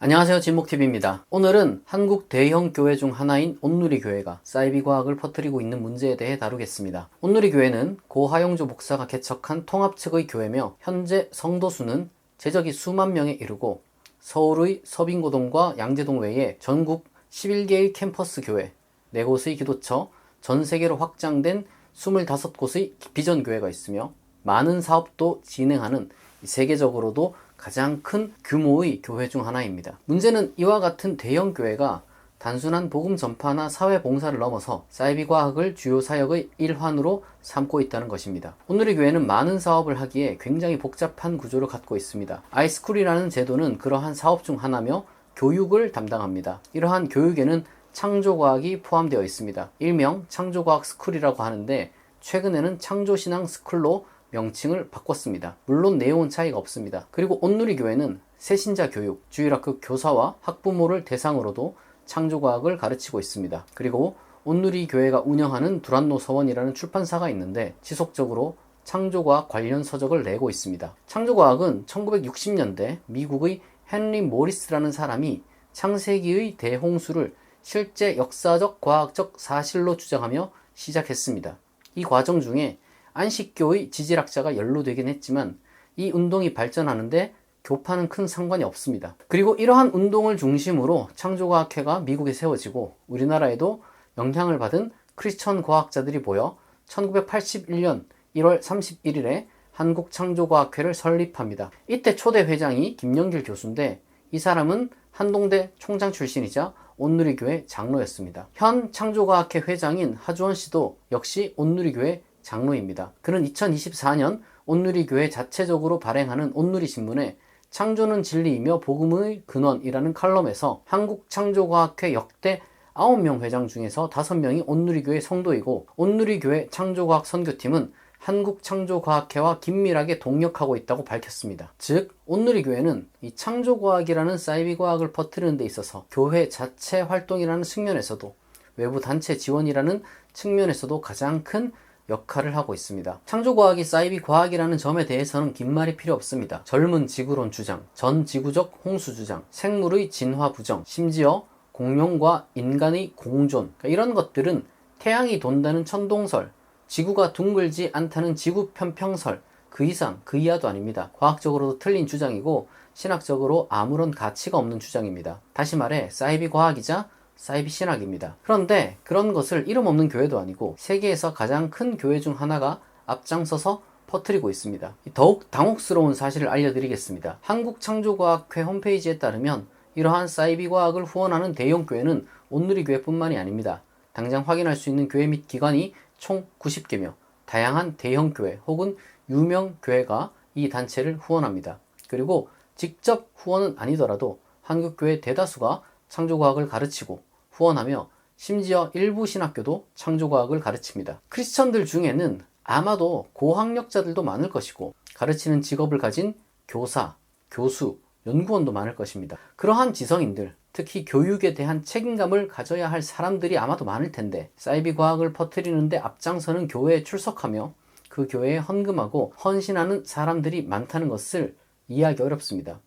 안녕하세요, 진목TV입니다. 오늘은 한국 대형 교회 중 하나인 온누리교회가 사이비 과학을 퍼뜨리고 있는 문제에 대해 다루겠습니다. 온누리교회는 고 하용조 목사가 개척한 통합 측의 교회며 현재 성도 수는 제적이 수만 명에 이르고 서울의 서빙고동과 양재동 외에 전국 11개의 캠퍼스 교회, 4곳의 기도처, 전 세계로 확장된 25곳의 비전 교회가 있으며 많은 사업도 진행하는 세계적으로도 가장 큰 규모의 교회 중 하나입니다. 문제는 이와 같은 대형 교회가 단순한 복음 전파나 사회 봉사를 넘어서 사이비 과학을 주요 사역의 일환으로 삼고 있다는 것입니다. 오늘의 교회는 많은 사업을 하기에 굉장히 복잡한 구조를 갖고 있습니다. 아이스쿨이라는 제도는 그러한 사업 중 하나며 교육을 담당합니다. 이러한 교육에는 창조과학이 포함되어 있습니다. 일명 창조과학 스쿨이라고 하는데 최근에는 창조신앙 스쿨로 명칭을 바꿨습니다. 물론 내용은 차이가 없습니다. 그리고 온누리교회는 새신자 교육, 주일학교 교사와 학부모를 대상으로도 창조과학을 가르치고 있습니다. 그리고 온누리교회가 운영하는 두란노 서원이라는 출판사가 있는데 지속적으로 창조과학 관련 서적을 내고 있습니다. 창조과학은 1960년대 미국의 헨리 모리스라는 사람이 창세기의 대홍수를 실제 역사적 과학적 사실로 주장하며 시작했습니다. 이 과정 중에 안식교의 지질학자가 연루되긴 했지만 이 운동이 발전하는데 교파는 큰 상관이 없습니다. 그리고 이러한 운동을 중심으로 창조과학회가 미국에 세워지고 우리나라에도 영향을 받은 크리스천 과학자들이 모여 1981년 1월 31일에 한국창조과학회를 설립합니다. 이때 초대 회장이 김영길 교수인데 이 사람은 한동대 총장 출신이자 온누리교회 장로였습니다. 현 창조과학회 회장인 하주원 씨도 역시 온누리교회 장로입니다. 그는 2024년 온누리교회 자체적으로 발행하는 온누리신문에 창조는 진리이며 복음의 근원이라는 칼럼에서 한국창조과학회 역대 9명 회장 중에서 5명이 온누리교회 성도이고 온누리교회 창조과학 선교팀은 한국창조과학회와 긴밀하게 동역하고 있다고 밝혔습니다. 즉 온누리교회는 이 창조과학이라는 사이비 과학을 퍼뜨리는 데 있어서 교회 자체 활동이라는 측면에서도 외부 단체 지원이라는 측면에서도 가장 큰 역할을 하고 있습니다. 창조과학이 사이비 과학이라는 점에 대해서는 긴 말이 필요 없습니다. 젊은 지구론 주장, 전지구적 홍수 주장, 생물의 진화 부정, 심지어 공룡과 인간의 공존, 이런 것들은 태양이 돈다는 천동설, 지구가 둥글지 않다는 지구 편평설, 그 이상 그 이하도 아닙니다. 과학적으로도 틀린 주장이고 신학적으로 아무런 가치가 없는 주장입니다. 다시 말해 사이비 과학이자 사이비 신학입니다. 그런데 그런 것을 이름 없는 교회도 아니고 세계에서 가장 큰 교회 중 하나가 앞장서서 퍼뜨리고 있습니다. 더욱 당혹스러운 사실을 알려드리겠습니다. 한국창조과학회 홈페이지에 따르면 이러한 사이비 과학을 후원하는 대형 교회는 온누리교회뿐만이 아닙니다. 당장 확인할 수 있는 교회 및 기관이 총 90개며 다양한 대형 교회 혹은 유명 교회가 이 단체를 후원합니다. 그리고 직접 후원은 아니더라도 한국교회 대다수가 창조과학을 가르치고 후원하며 심지어 일부 신학교도 창조과학을 가르칩니다. 크리스천들 중에는 아마도 고학력자들도 많을 것이고 가르치는 직업을 가진 교사, 교수, 연구원도 많을 것입니다. 그러한 지성인들, 특히 교육에 대한 책임감을 가져야 할 사람들이 아마도 많을 텐데 사이비 과학을 퍼뜨리는데 앞장서는 교회에 출석하며 그 교회에 헌금하고 헌신하는 사람들이 많다는 것을 이해하기 어렵습니다.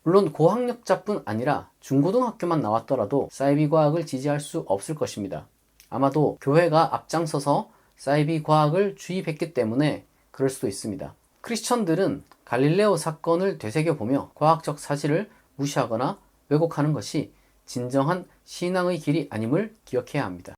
물론 고학력자뿐 아니라 중고등학교만 나왔더라도 사이비 과학을 지지할 수 없을 것입니다. 아마도 교회가 앞장서서 사이비 과학을 주입했기 때문에 그럴 수도 있습니다. 크리스천들은 갈릴레오 사건을 되새겨보며 과학적 사실을 무시하거나 왜곡하는 것이 진정한 신앙의 길이 아님을 기억해야 합니다.